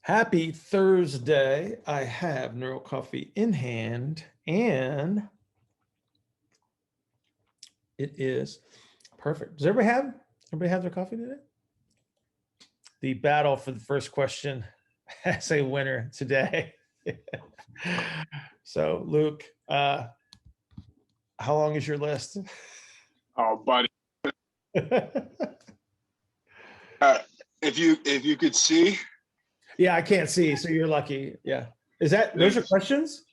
Happy Thursday. I have Neuro Coffee in hand, and it is perfect. Does everybody have their coffee today? The battle for the first question has a winner today. So, Luke, how long is your list? Oh, buddy. Uh, if you could see, Yeah, I can't see, so you're lucky. Yeah. Those are there's questions?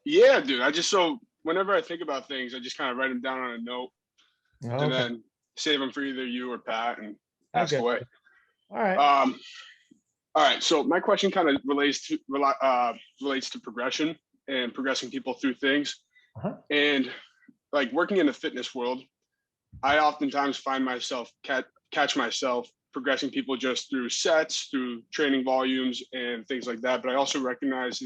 yeah, dude. So whenever I think about things, I just kind of write them down on a note Oh, and okay. then save them for either you or Pat and ask Okay. away. All right. Um, all right. So my question kind of relates to progression and progressing people through things. Uh-huh. And like working in the fitness world, I oftentimes find myself catch myself progressing people just through sets, through training volumes, and things like that. But I also recognize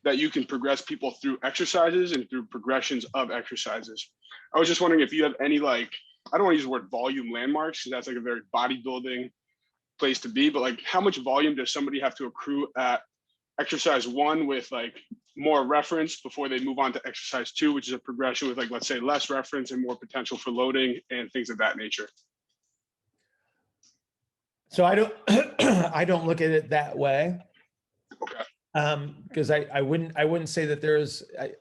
that you can progress people through exercises and through progressions of exercises. I was just wondering if you have any I don't want to use the word volume landmarks because that's like a very bodybuilding place to be, but like how much volume does somebody have to accrue at exercise one with like more reference before they move on to exercise two, which is a progression with like, let's say, less reference and more potential for loading and things of that nature. So I don't I don't look at it that way. Okay. Because I wouldn't say that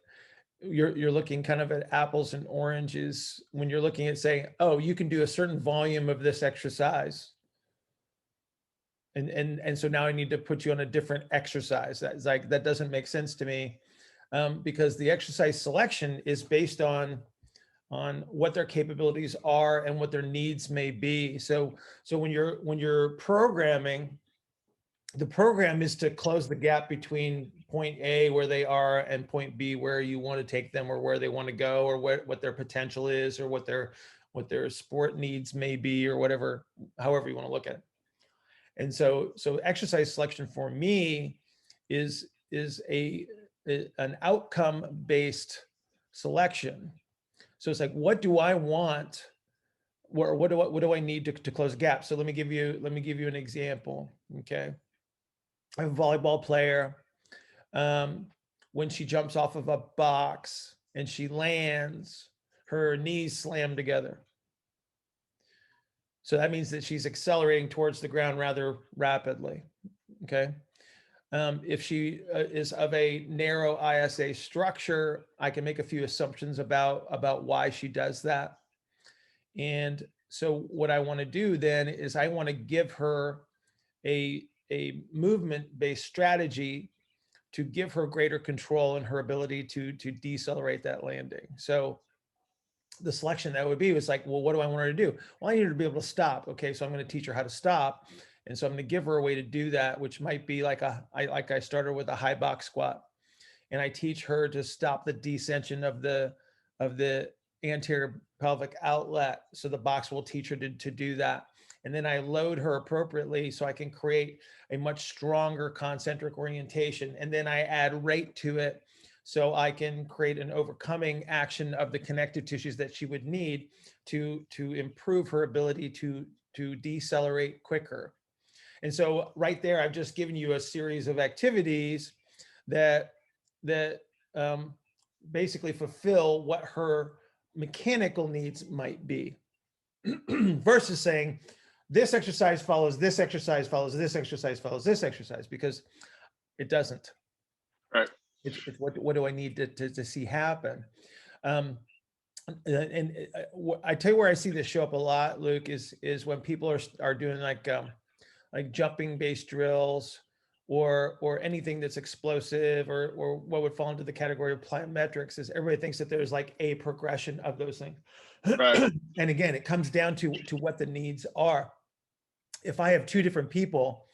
you're looking kind of at apples and oranges when you're looking at saying, oh, you can do a certain volume of this exercise. And so now I need to put you on a different exercise. That's like, that doesn't make sense to me, because the exercise selection is based on what their capabilities are and what their needs may be. So when you're programming, the program is to close the gap between point A where they are and point B where you want to take them, or where they want to go, or what their potential is, or what their sport needs may be, or whatever, however you want to look at it. And so exercise selection for me is an outcome based selection. So it's like, what do I want? What do I need to close a gap? So let me give you an example. Okay. I have a volleyball player. When she jumps off of a box and she lands, her knees slam together. So that means that she's accelerating towards the ground rather rapidly. Okay. If she is of a narrow ISA structure, I can make a few assumptions about why she does that. And so what I want to do then is I want to give her a movement-based strategy to give her greater control in her ability to decelerate that landing. So the selection that would be was like, well, what do I want her to do? Well, I need her to be able to stop. Okay, so I'm going to teach her how to stop. And so I'm going to give her a way to do that, which might be like I started with a high box squat. And I teach her to stop the descension of the anterior pelvic outlet. So the box will teach her to do that. And then I load her appropriately so I can create a much stronger concentric orientation. And then I add rate to it so I can create an overcoming action of the connective tissues that she would need to improve her ability to decelerate quicker. And so right there, I've just given you a series of activities that basically fulfill what her mechanical needs might be, versus saying this exercise follows this exercise follows this exercise follows this exercise, because it doesn't. Right. It's what do I need to see happen? And I tell you where I see this show up a lot, Luke, is when people are doing like jumping based drills, or anything that's explosive, or what would fall into the category of plyometrics, is everybody thinks that there's like a progression of those things. Right. And again, it comes down to what the needs are. If I have two different people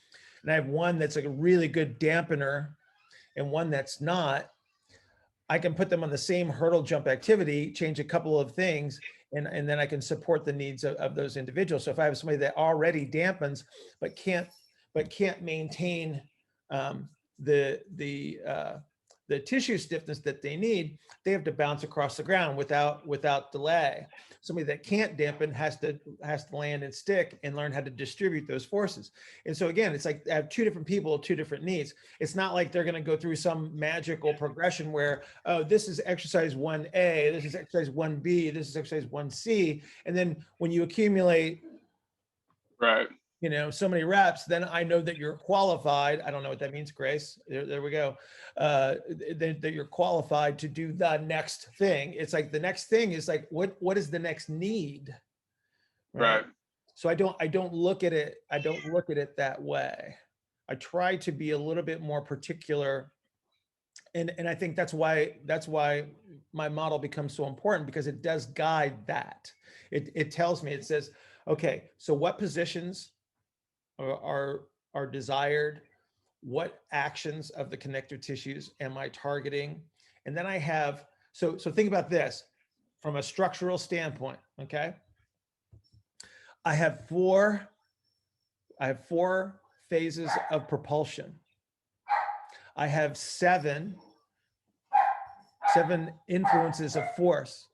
and I have one that's like a really good dampener and one that's not, I can put them on the same hurdle jump activity, change a couple of things, and then I can support the needs of those individuals. So if I have somebody that already dampens but can't maintain the the tissue stiffness that they need, they have to bounce across the ground without delay. Somebody that can't dampen has to land and stick and learn how to distribute those forces. And so again, it's like I have two different people, two different needs. It's not like they're going to go through some magical progression where, oh, this is exercise 1A, this is exercise 1B, this is exercise 1C. And then when you accumulate, Right. you know, so many reps, then I know that you're qualified. I don't know what that means, Grace. There we go. That you're qualified to do the next thing. It's like the next thing is like, what is the next need? Right. So I don't look at it. I don't look at it that way. I try to be a little bit more particular. And I think that's why my model becomes so important, because it does guide that. It tells me, it says, okay, so what positions are desired, what actions of the connective tissues am I targeting? And then I have, so think about this from a structural standpoint, okay? I have four phases of propulsion. I have seven influences of force.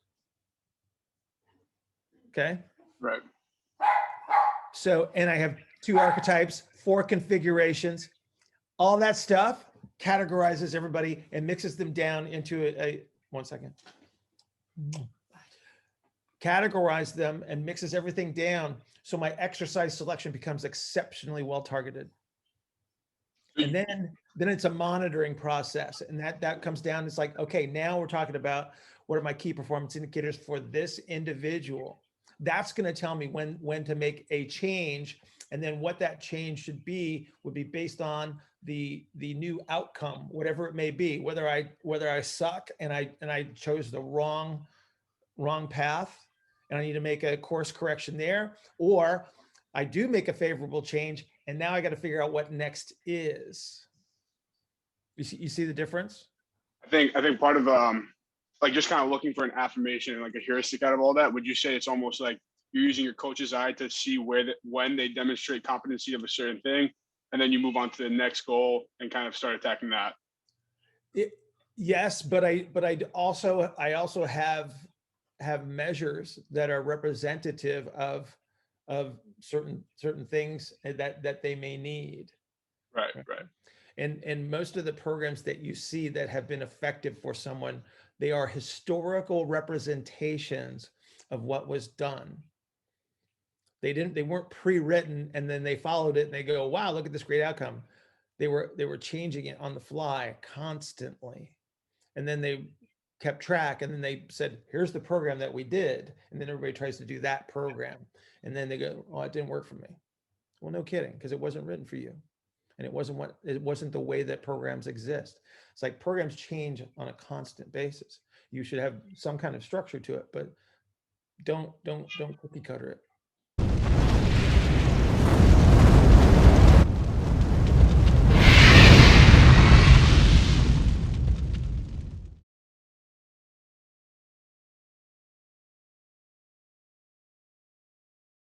Okay? Right. So, and I have 2 archetypes, 4 configurations. All that stuff categorizes everybody and mixes them down into a 1 second. Categorize them and mixes everything down so my exercise selection becomes exceptionally well targeted. And then it's a monitoring process, and that comes down. It's like, okay, now we're talking about what are my key performance indicators for this individual. That's going to tell me when to make a change, and then what that change should be would be based on the new outcome, whatever it may be. Whether I suck and I chose the wrong path, and I need to make a course correction there, or I do make a favorable change, and now I got to figure out what next is. You see the difference? I think part of like just kind of looking for an affirmation and like a heuristic out of all that, would you say it's almost like you're using your coach's eye to see when they demonstrate competency of a certain thing, and then you move on to the next goal and kind of start attacking that? Yes, but I also have measures that are representative of certain things that they may need. Right. And most of the programs that you see that have been effective for someone, they are historical representations of what was done. They weren't pre-written and then they followed it and they go, wow, look at this great outcome. They were changing it on the fly constantly. And then they kept track, and then they said, here's the program that we did. And then everybody tries to do that program. And then they go, oh, it didn't work for me. Well, no kidding, because it wasn't written for you. And it wasn't the way that programs exist. It's like programs change on a constant basis. You should have some kind of structure to it, but don't cookie cutter it.